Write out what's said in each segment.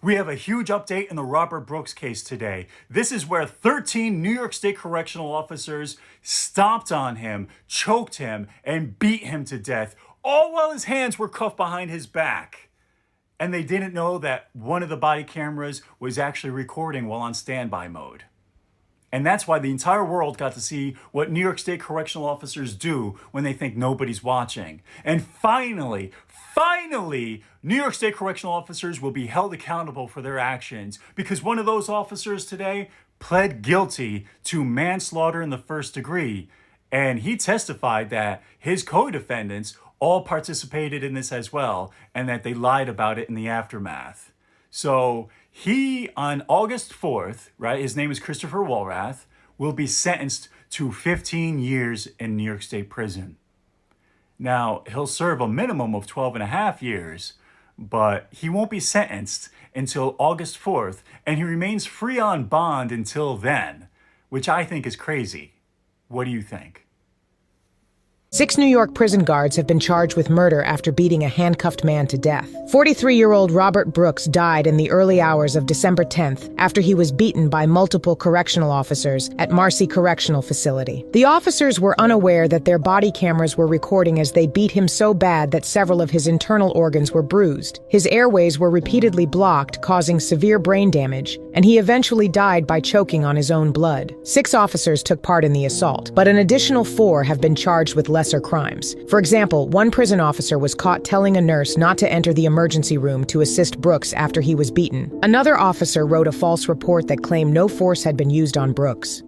We have a huge update in the Robert Brooks case today. This is where 13 New York State correctional officers stomped on him, choked him, and beat him to death, all while his hands were cuffed behind his back. And they didn't know that one of the body cameras was actually recording while on standby mode. And that's why the entire world got to see what New York State correctional officers do when they think nobody's watching. And finally, New York State correctional officers will be held accountable for their actions because one of those officers today pled guilty to manslaughter in the first degree. And he testified that his co-defendants all participated in this as well and that they lied about it in the aftermath. So he, on August 4th, right, his name is Christopher Walrath, will be sentenced to 15 years in New York State prison. Now, he'll serve a minimum of 12 and a half years, but he won't be sentenced until August 4th, and he remains free on bond until then, which I think is crazy. What do you think? 6 New York prison guards have been charged with murder after beating a handcuffed man to death. 43-year-old Robert Brooks died in the early hours of December 10th after he was beaten by multiple correctional officers at Marcy Correctional Facility. The officers were unaware that their body cameras were recording as they beat him so bad that several of his internal organs were bruised. His airways were repeatedly blocked, causing severe brain damage, and he eventually died by choking on his own blood. 6 officers took part in the assault, but an additional 4 have been charged with lesser crimes. For example, one prison officer was caught telling a nurse not to enter the emergency room to assist Brooks after he was beaten. Another officer wrote a false report that claimed no force had been used on Brooks.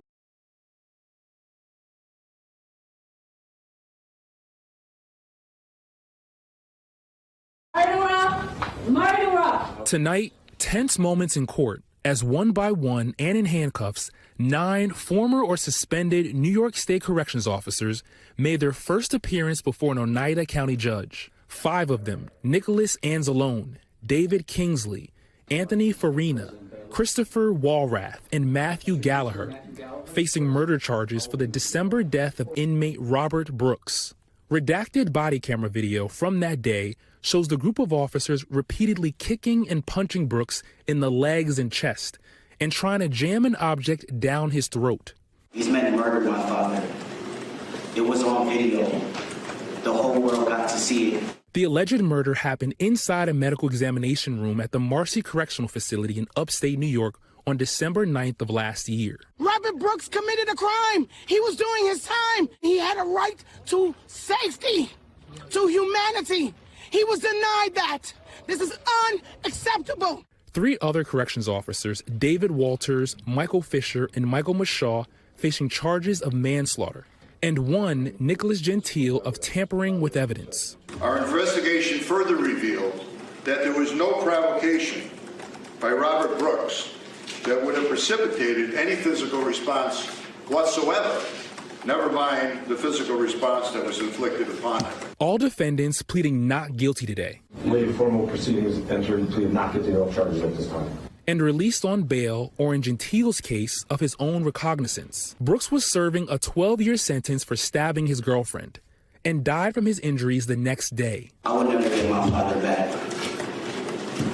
Murderer! Tonight, tense moments in court as one by one and in handcuffs, 9 former or suspended New York State corrections officers made their first appearance before an Oneida County judge. 5 of them, Nicholas Anzalone, David Kingsley, Anthony Farina, Christopher Walrath, and Matthew Gallagher, facing murder charges for the December death of inmate Robert Brooks. Redacted body camera video from that day shows the group of officers repeatedly kicking and punching Brooks in the legs and chest and trying to jam an object down his throat. These men murdered my father. It was on video. The whole world got to see it. The alleged murder happened inside a medical examination room at the Marcy Correctional Facility in upstate New York on December 9th of last year. Robert Brooks committed a crime. He was doing his time. He had a right to safety, to humanity. He was denied that. This is unacceptable. 3 other corrections officers, David Walters, Michael Fisher, and Michael Mashaw, facing charges of manslaughter, and 1, Nicholas Gentile, of tampering with evidence. Our investigation further revealed that there was no provocation by Robert Brooks that would have precipitated any physical response whatsoever, never mind the physical response that was inflicted upon him. All defendants pleading not guilty today. Waive formal proceedings and plead not guilty to all charges at this time. And released on bail, or in Gentile's case, of his own recognizance. Brooks was serving a 12-year sentence for stabbing his girlfriend and died from his injuries the next day. I would never get my father back.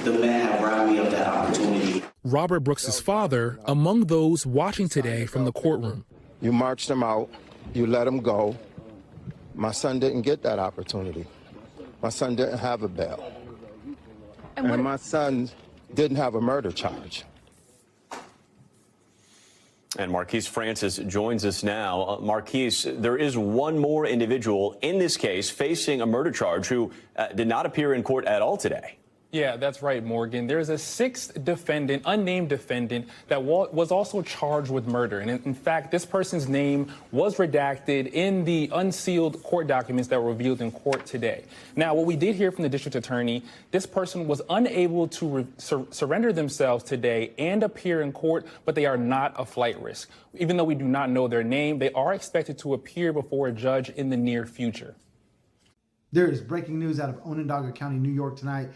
The man had robbed me of that opportunity. Robert Brooks's father, among those watching today from the courtroom. You marched him out. You let him go. My son didn't get that opportunity. My son didn't have a bail. And my son didn't have a murder charge. And Marquise Francis joins us now. Marquise, there is one more individual in this case facing a murder charge who did not appear in court at all today. Yeah, that's right, Morgan. There's a 6th defendant, unnamed defendant, that was also charged with murder. And in fact, this person's name was redacted in the unsealed court documents that were revealed in court today. Now, what we did hear from the district attorney, this person was unable to surrender themselves today and appear in court, but they are not a flight risk. Even though we do not know their name, they are expected to appear before a judge in the near future. There is breaking news out of Onondaga County, New York tonight.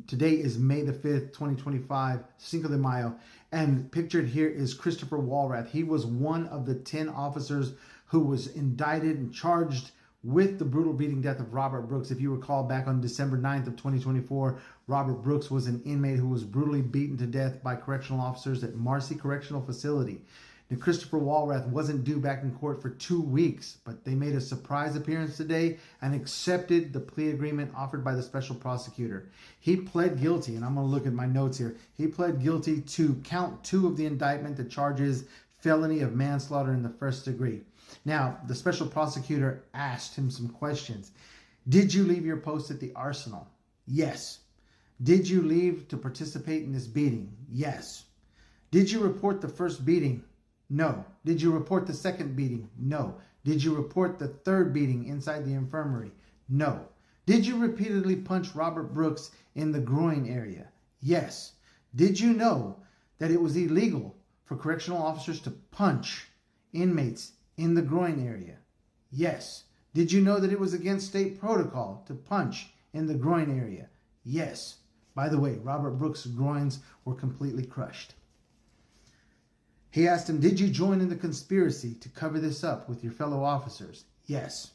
Today is May the 5th, 2025, Cinco de Mayo, and pictured here is Christopher Walrath. He was one of the 10 officers who was indicted and charged with the brutal beating death of Robert Brooks. If you recall, back on December 9th of 2024, Robert Brooks was an inmate who was brutally beaten to death by correctional officers at Marcy Correctional Facility. Now, Christopher Walrath wasn't due back in court for 2 weeks, but they made a surprise appearance today and accepted the plea agreement offered by the special prosecutor. He pled guilty, and I'm going to look at my notes here. He pled guilty to count 2 of the indictment that charges felony of manslaughter in the first degree. Now, the special prosecutor asked him some questions. Did you leave your post at the arsenal? Yes. Did you leave to participate in this beating? Yes. Did you report the first beating? No. Did you report the second beating? No. Did you report the third beating inside the infirmary? No. Did you repeatedly punch Robert Brooks in the groin area? Yes. Did you know that it was illegal for correctional officers to punch inmates in the groin area? Yes. Did you know that it was against state protocol to punch in the groin area? Yes. By the way, Robert Brooks' groins were completely crushed. He asked him, did you join in the conspiracy to cover this up with your fellow officers? Yes.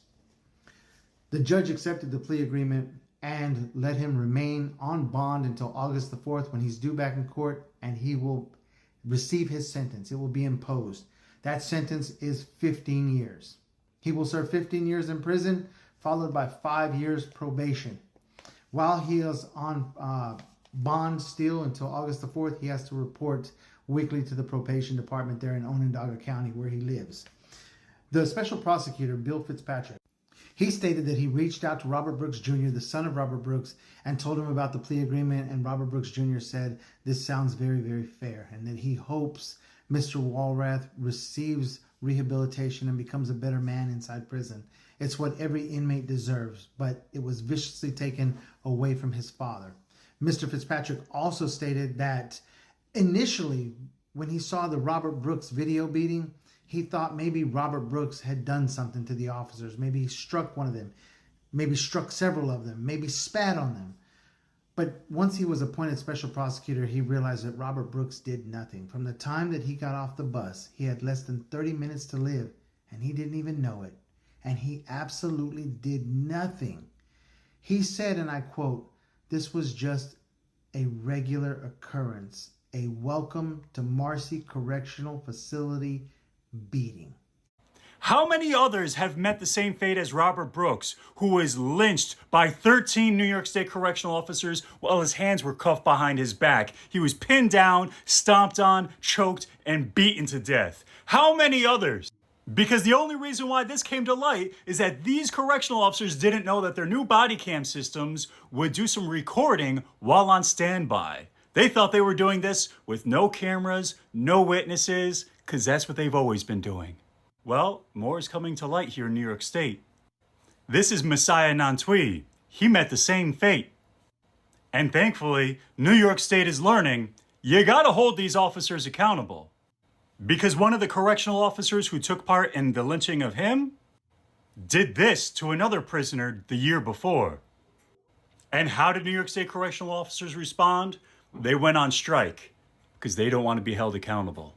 The judge accepted the plea agreement and let him remain on bond until August the 4th when he's due back in court, and he will receive his sentence. It will be imposed. That sentence is 15 years. He will serve 15 years in prison, followed by 5 years probation. While he is on bond still until August the 4th, he has to report weekly to the probation department there in Onondaga County where he lives. The special prosecutor, Bill Fitzpatrick, he stated that he reached out to Robert Brooks Jr., the son of Robert Brooks, and told him about the plea agreement, and Robert Brooks Jr. said, this sounds very, very fair, and that he hopes Mr. Walrath receives rehabilitation and becomes a better man inside prison. It's what every inmate deserves, but it was viciously taken away from his father. Mr. Fitzpatrick also stated that initially, when he saw the Robert Brooks video beating, he thought maybe Robert Brooks had done something to the officers. Maybe he struck one of them, maybe struck several of them, maybe spat on them. But once he was appointed special prosecutor, he realized that Robert Brooks did nothing. From the time that he got off the bus, he had less than 30 minutes to live, and he didn't even know it. And he absolutely did nothing. He said, and I quote, this was just a regular occurrence, a welcome to Marcy Correctional Facility beating. How many others have met the same fate as Robert Brooks, who was lynched by 13 New York State correctional officers while his hands were cuffed behind his back? He was pinned down, stomped on, choked, and beaten to death. How many others? Because the only reason why this came to light is that these correctional officers didn't know that their new body cam systems would do some recording while on standby. They thought they were doing this with no cameras, no witnesses, because that's what they've always been doing. Well, more is coming to light here in New York State. This is Messiah Nantwi. He met the same fate. And thankfully, New York State is learning, you gotta hold these officers accountable. Because one of the correctional officers who took part in the lynching of him did this to another prisoner the year before. And how did New York State correctional officers respond? They went on strike because they don't want to be held accountable.